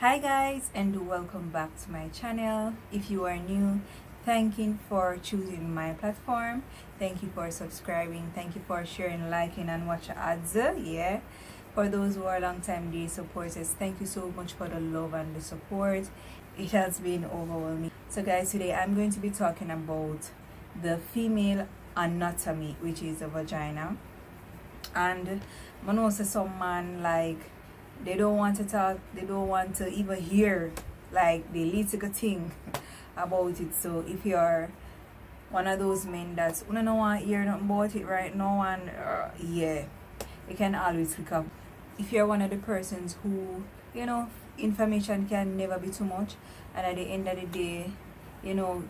Hi guys, and welcome back to my channel. If you are new, thank you for choosing my platform. Thank you for subscribing. Thank you for sharing, liking, and watch ads. Yeah, for those who are long time day supporters, thank you so much for the love and the support. It has been overwhelming. So guys, today I'm going to be talking about the female anatomy, which is the vagina. And I know some man, like, they don't want to talk, they don't want to even hear like the little thing about it. So if you're one of those men that's don't want to hear nothing about it right now, and yeah, you can always click up. If you're one of the persons who, information can never be too much, and at the end of the day,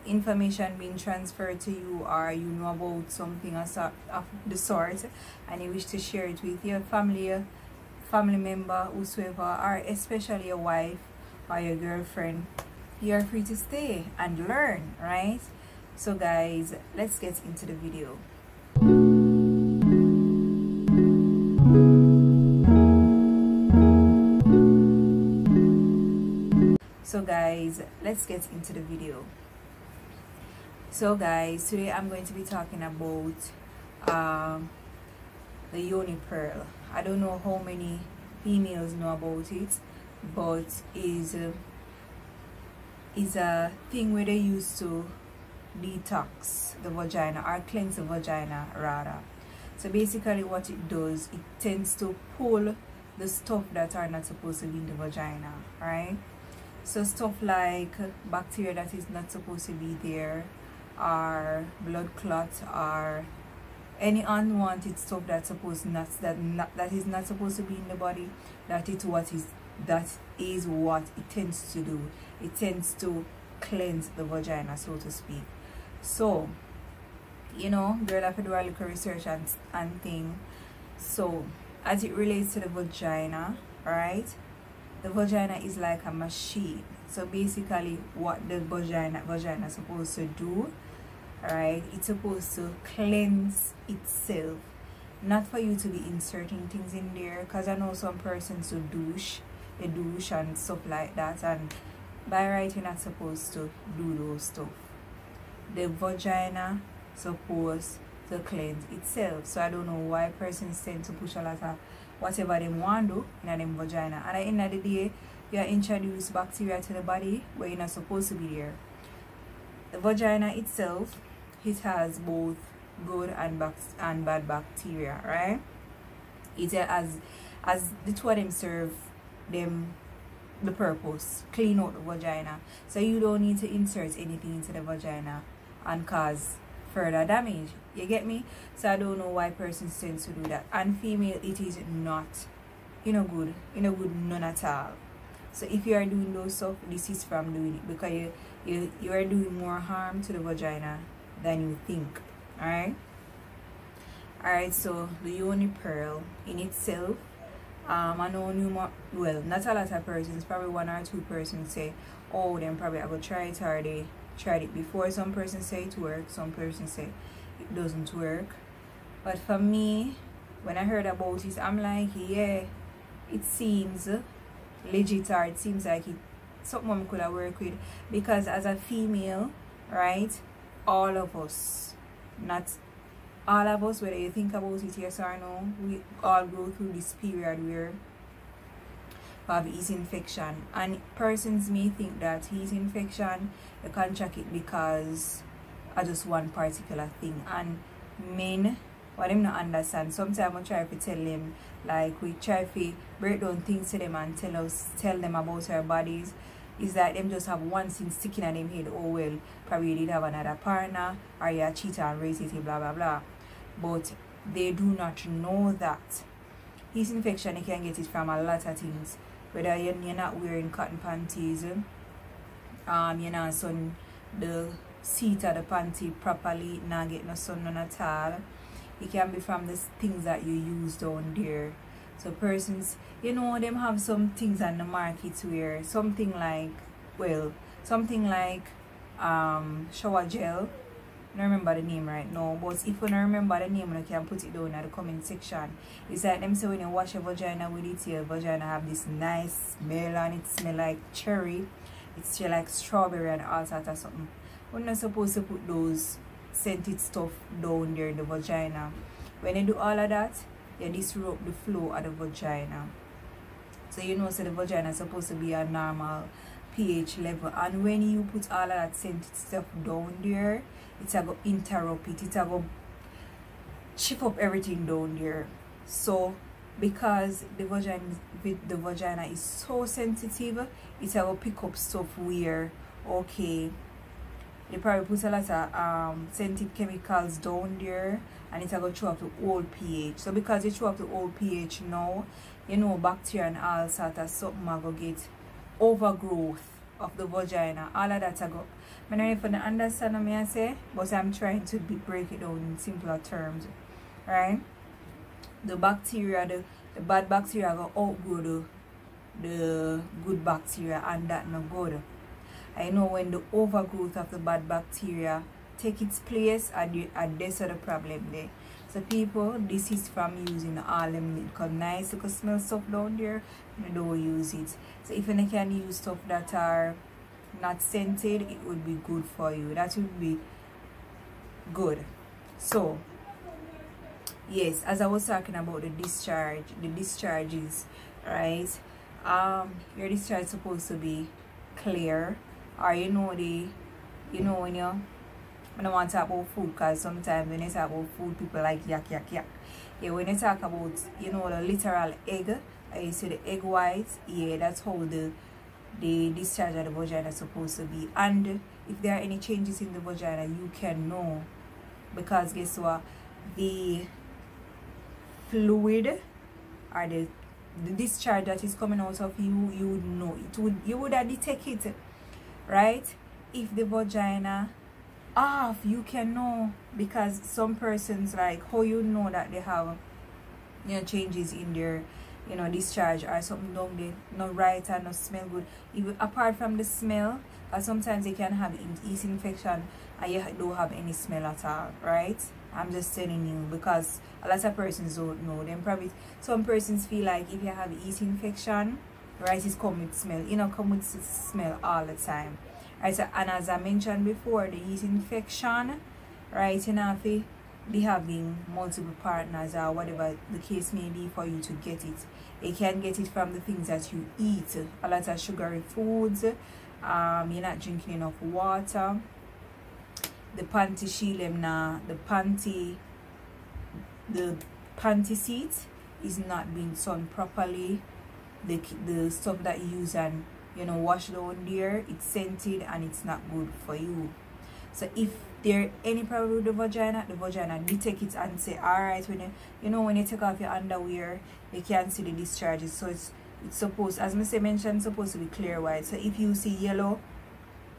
information being transferred to you, or you know about something of the sort, and you wish to share it with your family member, whosoever, or especially your wife or your girlfriend, you're free to stay and learn, right? So guys, let's get into the video. So guys, let's get into the video. So guys, today I'm going to be talking about the Yoni Pearl. I don't know how many females know about it, but is a thing where they used to detox the vagina, or cleanse the vagina rather. So basically what it does, it tends to pull the stuff that are not supposed to be in the vagina, right? So stuff like bacteria that is not supposed to be there, or blood clots, or any unwanted stuff that is not supposed to be in the body. That is what it tends to do. It tends to cleanse the vagina, so to speak. So girl have to do a little research and thing. So as it relates to the vagina, right, the vagina is like a machine. So basically what the vagina is supposed to do, right, it's supposed to cleanse itself, not for you to be inserting things in there, because I know some persons who douche and stuff like that, and by right you're not supposed to do those stuff. The vagina supposed to cleanse itself. So I don't know why persons tend to push a lot of whatever they want to do in them vagina, and at the end of the day you introduce bacteria to the body where you're not supposed to be there. The vagina itself, it has both good and bad bacteria, right? It as the two of them serve them the purpose, clean out the vagina. So you don't need to insert anything into the vagina and cause further damage. You get me? So I don't know why persons tend to do that. And female, it is not good none at all. So if you are doing those stuff, this is from doing it, because you are doing more harm to the vagina than you think. Alright, so the Yoni Pearl in itself, I know not a lot of persons, probably one or two persons say, oh, then probably I will try it, or they tried it before. Some persons say it works, some persons say it doesn't work. But for me, when I heard about it, I'm like, yeah, it seems legit, or it seems like it something I could have worked with, because as a female, right, all of us, not all of us, whether you think about it yes or no, we all go through this period where we have yeast infection, and persons may think that yeast infection you can check it because of just one particular thing. And men, what them not understand, sometimes I try to tell them, like, we try to break down things to them and tell them about our bodies, is that them just have one thing sticking at them head. Oh well, probably you did have another partner, or you're a cheater and racist, blah blah blah. But they do not know that yeast infection, you can get it from a lot of things. Whether you're not wearing cotton panties, you're not sun the seat of the panty properly, not get no sun none at all. It can be from the things that you use down there. So persons, them have some things on the market where something like shower gel, don't remember the name right now, but if you don't remember the name, you can put it down in the comment section. It's like them say when you wash your vagina with it, your vagina have this nice smell, and it smell like cherry, it smell like strawberry and all sorts of something. We're not supposed to put those scented stuff down there in the vagina. When you do all of that, you disrupt the flow of the vagina. So you know, so the vagina is supposed to be a normal pH level, and when you put all of that scented stuff down there, it's going to interrupt it, it's going to chip up everything down there. So because the vagina is so sensitive, it's going to pick up stuff where, okay, they probably put a lot of scented chemicals down there, and it's going to throw up the old pH. So because it throw up the old pH now, you know, bacteria and all sort of something are going to get overgrowth of the vagina. All of that I go. I don't know if you understand what I say, but I'm trying to break it down in simpler terms. Right? The bacteria, the bad bacteria go outgrow the good bacteria, and that no good. I know when the overgrowth of the bad bacteria take its place, and that's the problem there. So people, this is from using all them nice little smell stuff down there, you don't use it. So if you can use stuff that are not scented, it would be good for you. That would be good. So yes, as I was talking about the discharges, right? Your discharge is supposed to be clear, or you know when you, I don't want to talk about food, because sometimes when you talk about food, people like yak. Yeah, when you talk about, you know, the literal egg, you see the egg whites, yeah, that's how the discharge of the vagina is supposed to be. And if there are any changes in the vagina, you can know, because guess what, the fluid or the discharge that is coming out of you, you would know it. You would detect it, right? If the vagina off, you can know, because some persons, like, how you know that they have, you know, changes in their, you know, discharge or something down there not right and not smell good. Even apart from the smell, sometimes they can have yeast infection and you don't have any smell at all, right? I'm just telling you, because a lot of persons don't know. Then probably some persons feel like if you have yeast infection, right, it's come with smell. You know, come with smell all the time. Right, so, and as I mentioned before, the yeast infection, right, you know, if be having multiple partners or whatever the case may be for you to get it. You can get it from the things that you eat, a lot of sugary foods, you're not drinking enough water, the panty shield, the panty seat is not being sun properly, the stuff that you use and, you know, wash down there, it's scented and it's not good for you. So if there any problem with the vagina detect it and say, alright, when when you take off your underwear, you can see the discharges. So it's supposed, as I mentioned, it's supposed to be clear white. So if you see yellow,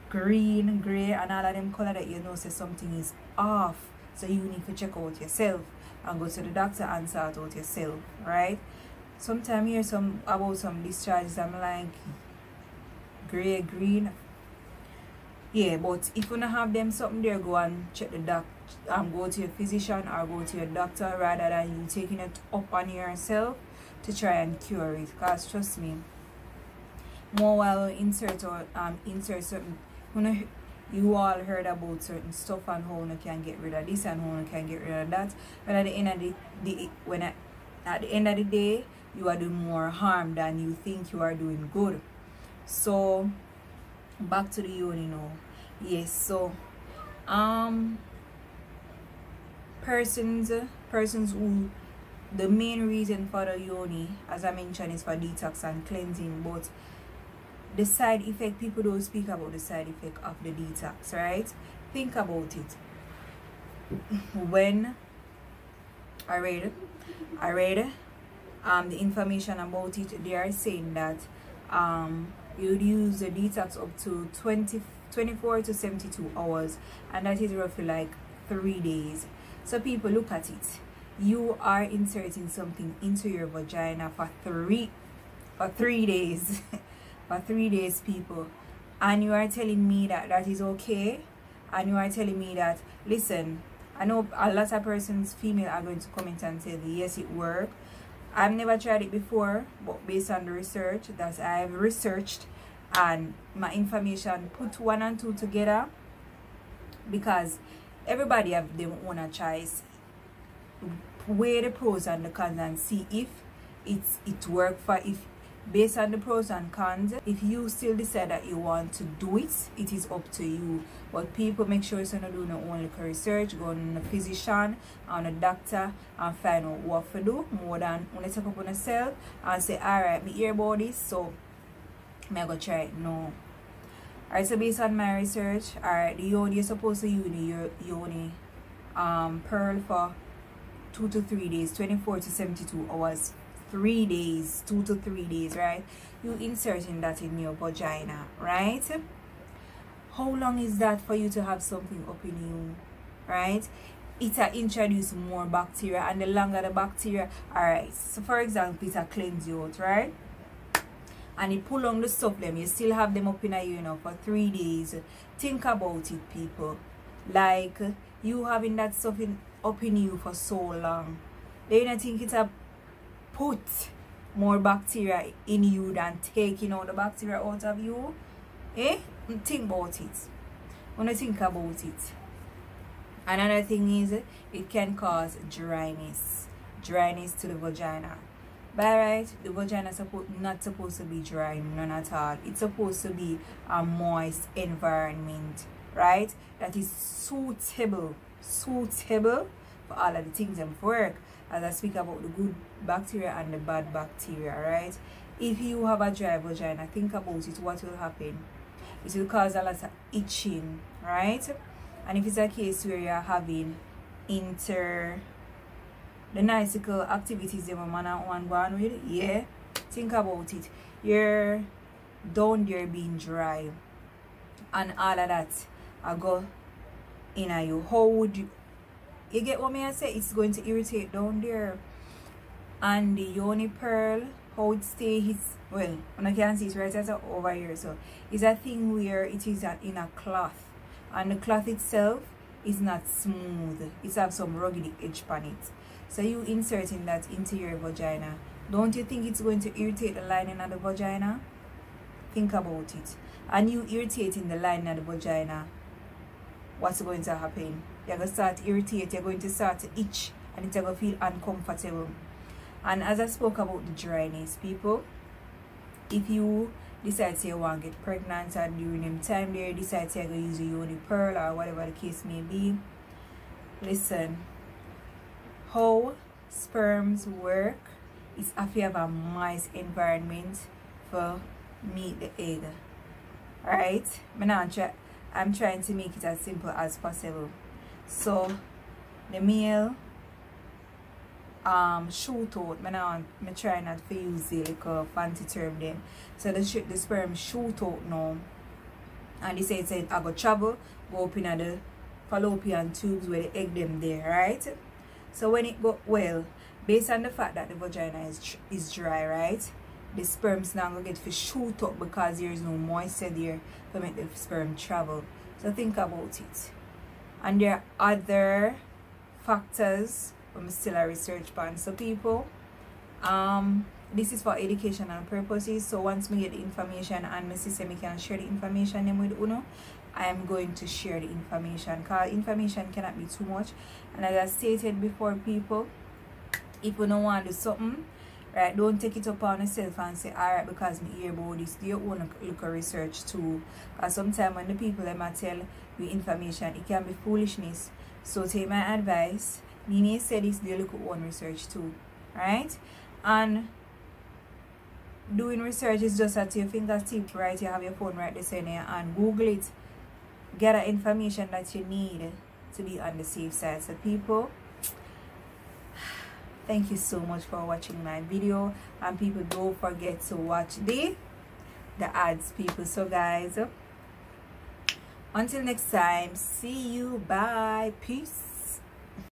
green, grey and all of them color, that you know say something is off. So you need to check out yourself and go to the doctor and sort out yourself, right? Sometimes I hear about some discharges, I'm like grey, green. Yeah, but if you don't have them something there, go and check the doctor, go to your physician or go to your doctor, rather than you taking it up on yourself to try and cure it. Because trust me, more while insert certain, you all heard about certain stuff and how you can get rid of this and how you can get rid of that. But at the end of at the end of the day, you are doing more harm than you think you are doing good. So back to the yoni now. Yes, so persons who, the main reason for the yoni, as I mentioned, is for detox and cleansing, but the side effect, people don't speak about the side effect of the detox, right? Think about it. When I read the information about it, they are saying that you'd use the detox up to 24 to 72 hours, and that is roughly like 3 days. So people, look at it. You are inserting something into your vagina for 3 days. For 3 days, people, and you are telling me that that is okay, and you are telling me that, listen, I know a lot of persons, female, are going to comment and say, yes, it works. I've never tried it before, but based on the research that I've researched and my information, put 1 and 2 together, because everybody have their own choice. Weigh the pros and the cons and see if it works for, if based on the pros and cons. If you still decide that you want to do it, it is up to you. But people, make sure you're not doing your own little research, go on a physician and a doctor and find out what to do, more than when you take up on yourself and say, alright, me hear about this, so I'm gonna try it. No. Alright, so based on my research, alright, the Yoni, you're supposed to use the Yoni Pearl for 2 to 3 days, 24 to 72 hours, 3 days, 2 to 3 days, right? You inserting that in your vagina, right? How long is that for you to have something up in you, right? It introduce more bacteria, and the longer the bacteria, alright, so for example, it cleanse you out, right? And it pull on the stuff them, you still have them up in you, you know, for 3 days. Think about it, people. Like, you having that stuff up in you for so long, then I think it's put more bacteria in you than taking all the bacteria out of you. Think about it. When I think about it. Another thing is, it can cause dryness to the vagina. By right, the vagina is not supposed to be dry, none at all. It's supposed to be a moist environment, right? That is suitable for all of the things that work, as I speak about the good bacteria and the bad bacteria, right? If you have a dry vagina, think about it, what will happen? It will cause a lot of itching, right? And if it's a case where you're having the nice-little activities that man and one go on with, yeah, think about it. You're down there being dry, and all of that I go in you. How would you get what I say? It's going to irritate down there. And the Yoni Pearl, how it stays, well, when I can see it's right over here, so it's a thing where it is in a cloth, and the cloth itself is not smooth. It has some rugged edge on it. So you inserting that into your vagina, don't you think it's going to irritate the lining of the vagina? Think about it. And you irritating the lining of the vagina, what's going to happen? You're going to start to irritate, you're going to start to itch, and it's going to feel uncomfortable. And as I spoke about the dryness, people, if you decide to want to get pregnant, and during them time there, decide to use a Yoni Pearl or whatever the case may be, listen, how sperms work is if you have a moist environment for meet the egg. Alright? I'm trying to make it as simple as possible. So the male shoot out. I try not to use the like fancy term then. So the sperm shoot out now, and they say I go travel, go up in the fallopian tubes where the egg them there, right? So when it go, well, based on the fact that the vagina is dry, right, the sperm's not gonna get to shoot up because there is no moisture there to make the sperm travel. So think about it. And there are other factors I'm still a research on. So people, this is for educational purposes. So once we get the information and my sister can share the information with Uno, I am going to share the information, because information cannot be too much. And as I stated before, people, if you don't want to do something, right, don't take it upon yourself and say, alright, because me hear about this, do your own look at research too. Because sometimes when the people them tell you information, it can be foolishness. So take my advice. Nene said this, do look at own research too, right? And doing research is just at your fingertips, right? You have your phone right there and Google it. Get the information that you need to be on the safe side. So people, thank you so much for watching my video, and people, don't forget to watch the ads, people. So guys, until next time, see you, bye, peace.